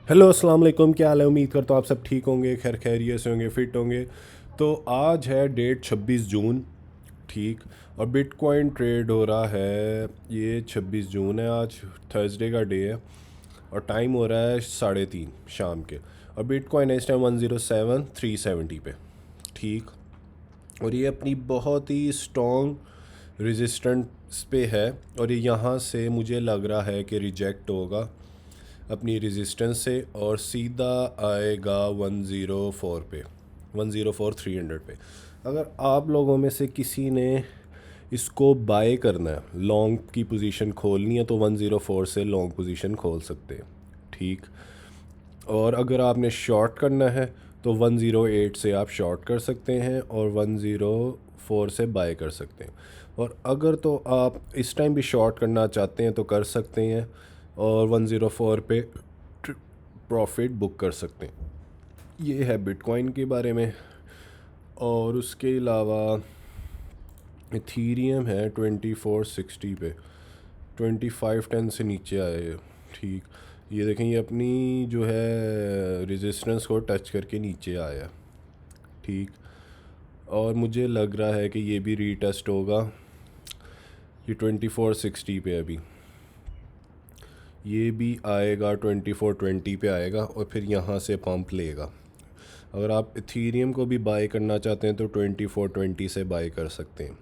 Hello अस्सलाम वालेकुम, क्या हाल है। उम्मीद करता हूँ आप सब ठीक होंगे, खैर खैरियत से होंगे, फिट होंगे। तो आज है डेट 26 जून। ठीक। और बिटकॉइन ट्रेड हो रहा है, ये 26 जून है आज, थर्सडे का डे है। और टाइम हो रहा है 3:30 शाम के। और बिटकॉइन है इस टाइम 107,370 पे। ठीक। और ये अपनी बहुत ही स्ट्रॉन्ग रेजिस्टेंस पे है। और ये यहाँ से मुझे लग रहा है कि रिजेक्ट होगा अपनी रेजिस्टेंस से और सीधा आएगा 104 पे, 104,300 पे। अगर आप लोगों में से किसी ने इसको बाय करना है, लॉन्ग की पोजीशन खोलनी है, तो 104 से लॉन्ग पोजीशन खोल सकते हैं। ठीक। और अगर आपने शॉर्ट करना है तो 108 से आप शॉर्ट कर सकते हैं और 104 से बाय कर सकते हैं। और अगर तो आप इस टाइम भी शॉर्ट करना चाहते हैं तो कर सकते हैं और 104 पे प्रॉफिट बुक कर सकते हैं। ये है बिटकॉइन के बारे में। और उसके अलावा इथीरियम है 2460 पे, 2510 से नीचे आए हैं। ठीक। ये देखें, ये अपनी जो है रेजिस्टेंस को टच करके नीचे आया। ठीक। और मुझे लग रहा है कि ये भी रीटेस्ट होगा। ये 2460 पे अभी, ये भी आएगा 2420 पे आएगा और फिर यहाँ से पंप लेगा। अगर आप इथीरियम को भी बाय करना चाहते हैं तो 2420 से बाय कर सकते हैं।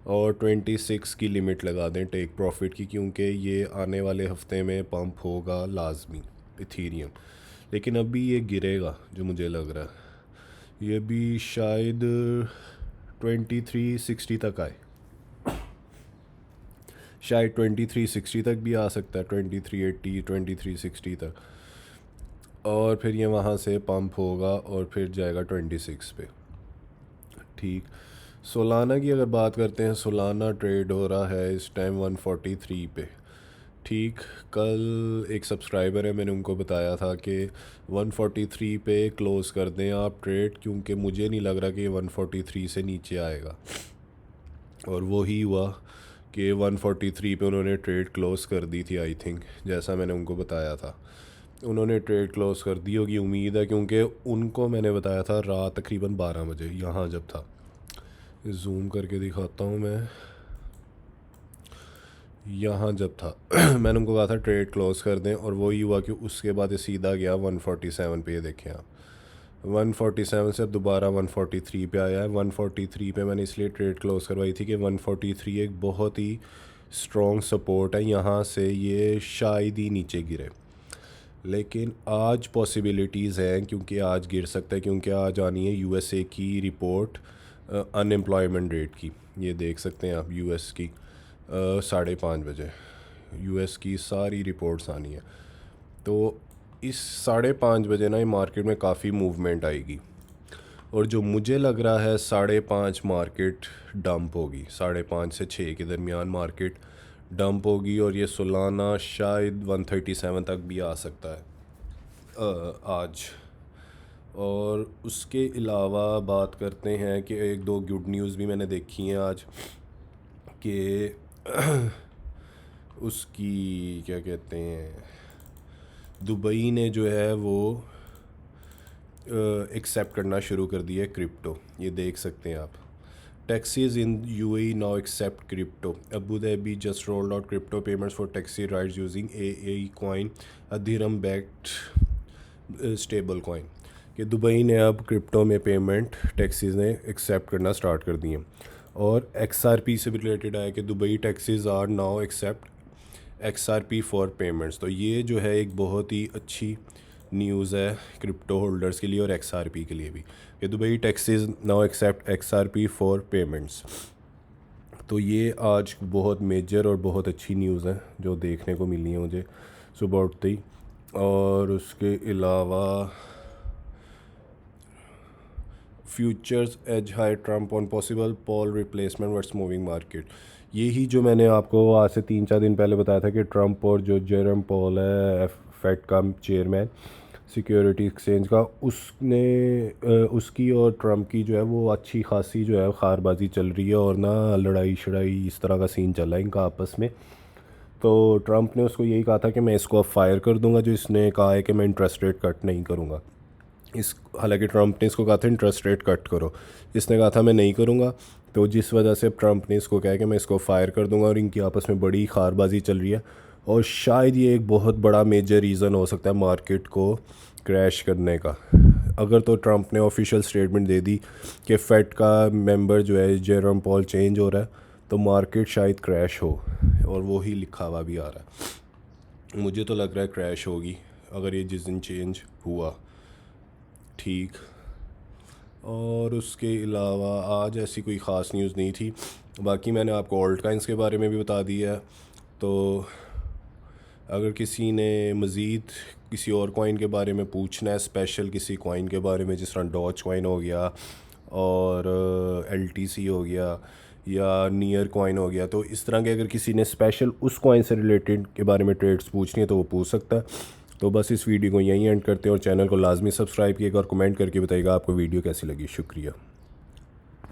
और 26 की लिमिट लगा दें टेक प्रॉफिट की, क्योंकि ये आने वाले हफ्ते में पंप होगा लाजमी इथीरियम। लेकिन अभी ये गिरेगा जो मुझे लग रहा है, ये भी शायद 2360 तक आए, शायद 2360 तक भी आ सकता है, 2380 2360 तक। और फिर ये वहाँ से पंप होगा और फिर जाएगा 26 पे। ठीक। सोलाना की अगर बात करते हैं, सोलाना ट्रेड हो रहा है इस टाइम 143 पे। ठीक। कल एक सब्सक्राइबर है, मैंने उनको बताया था कि 143 पे क्लोज़ कर दें आप ट्रेड, क्योंकि मुझे नहीं लग रहा कि 143 से नीचे आएगा। और वो ही हुआ कि 143 पे उन्होंने ट्रेड क्लोज़ कर दी थी, आई थिंक, जैसा मैंने उनको बताया था। उन्होंने ट्रेड क्लोज़ कर दी होगी, उम्मीद है, क्योंकि उनको मैंने बताया था रात तकरीबन 12 बजे यहाँ जब था। जूम करके दिखाता हूँ मैं, यहाँ जब था मैंने उनको कहा था ट्रेड क्लोज़ कर दें, और वही हुआ कि उसके बाद ये सीधा गया 147 पे। ये देखें आप, 147 से अब दोबारा 143 पे आया है। 143 पे मैंने इसलिए ट्रेड क्लोज़ करवाई थी कि 143 एक बहुत ही स्ट्रॉन्ग सपोर्ट है, यहाँ से ये शायद ही नीचे गिरे। लेकिन आज पॉसिबिलिटीज़ हैं, क्योंकि आज गिर सकता है, क्योंकि आज आनी है यूएसए की रिपोर्ट अनएम्प्लॉयमेंट रेट की। ये देख सकते हैं आप, यूएस की 5:30 बजे यूएस की सारी रिपोर्ट्स आनी है। तो इस 5:30 बजे ना ये मार्केट में काफ़ी मूवमेंट आएगी। और जो मुझे लग रहा है 5:30 मार्केट डंप होगी, 5:30 से 6 के दरमियान मार्केट डंप होगी। और ये सोलाना शायद 137 तक भी आ सकता है आज। और उसके अलावा बात करते हैं कि एक दो गुड न्यूज़ भी मैंने देखी हैं आज, कि उसकी क्या कहते हैं, दुबई ने जो है वो एक्सेप्ट करना शुरू कर दिया है क्रिप्टो। ये देख सकते हैं आप, taxis in UAE now accept crypto. Abu Dhabi just rolled out crypto payments for taxi rides using a coin, a dirham backed stable coin. कि दुबई ने अब क्रिप्टो में पेमेंट टैक्सीज ने एक्सेप्ट करना स्टार्ट कर दिए। और एक्सआरपी से भी रिलेटेड आया कि Dubai taxis are now accept XRP for payments. तो ये जो है एक बहुत ही अच्छी न्यूज़ है क्रिप्टो होल्डर्स के लिए और एक्सआरपी के लिए भी, कि Dubai taxis now accept XRP for payments. तो ये आज बहुत मेजर और बहुत अच्छी न्यूज़ है जो देखने को मिली है मुझे सुबह उठते ही। और उसके अलावा futures edge high Trump on possible Powell replacement words moving market. यही जो मैंने आपको आज से 3-4 दिन पहले बताया था कि ट्रम्प और जो जेरम पॉल है फेड का चेयरमैन सिक्योरिटी एक्सचेंज का, उसने उसकी और ट्रम्प की जो है वो अच्छी खासी जो है खारबाजी चल रही है, और ना लड़ाई शड़ाई इस तरह का सीन चल रहा है इनका आपस में। तो ट्रंप ने उसको यही कहा था कि मैं इसको अब फायर कर दूंगा, जो इसने कहा है कि मैं इंटरेस्ट रेट कट नहीं करूँगा। हालांकि ट्रंप ने इसको कहा था इंटरेस्ट रेट कट करो, इसने कहा था मैं नहीं करूँगा। तो जिस वजह से अब ट्रंप ने इसको कहा कि मैं इसको फायर कर दूंगा, और इनकी आपस में बड़ी खारबाजी चल रही है। और शायद ये एक बहुत बड़ा मेजर रीज़न हो सकता है मार्केट को क्रैश करने का। अगर तो ट्रंप ने ऑफिशियल स्टेटमेंट दे दी कि फेड का मेंबर जो है जेरोम पॉल चेंज हो रहा है, तो मार्केट शायद क्रैश हो, और वो ही लिखा हुआ भी आ रहा है। मुझे तो लग रहा है क्रैश होगी अगर ये जिस दिन चेंज हुआ। ठीक। और उसके अलावा आज ऐसी कोई ख़ास न्यूज़ नहीं थी। बाकी मैंने आपको ऑल्ट काइंस के बारे में भी बता दिया है। तो अगर किसी ने मज़ीद किसी और कॉइन के बारे में पूछना है, स्पेशल किसी कॉइन के बारे में, जिस तरह डॉज कॉइन हो गया और LTC हो गया या नियर कॉइन हो गया, तो इस तरह के अगर किसी ने स्पेशल उस कॉइन से रिलेटेड के बारे में ट्रेड्स पूछनी है तो वो पूछ सकता है। तो बस इस वीडियो को यहीं एंड करते हैं, और चैनल को लाजमी सब्सक्राइब कीजिएगा और कमेंट करके बताइएगा आपको वीडियो कैसी लगी। शुक्रिया।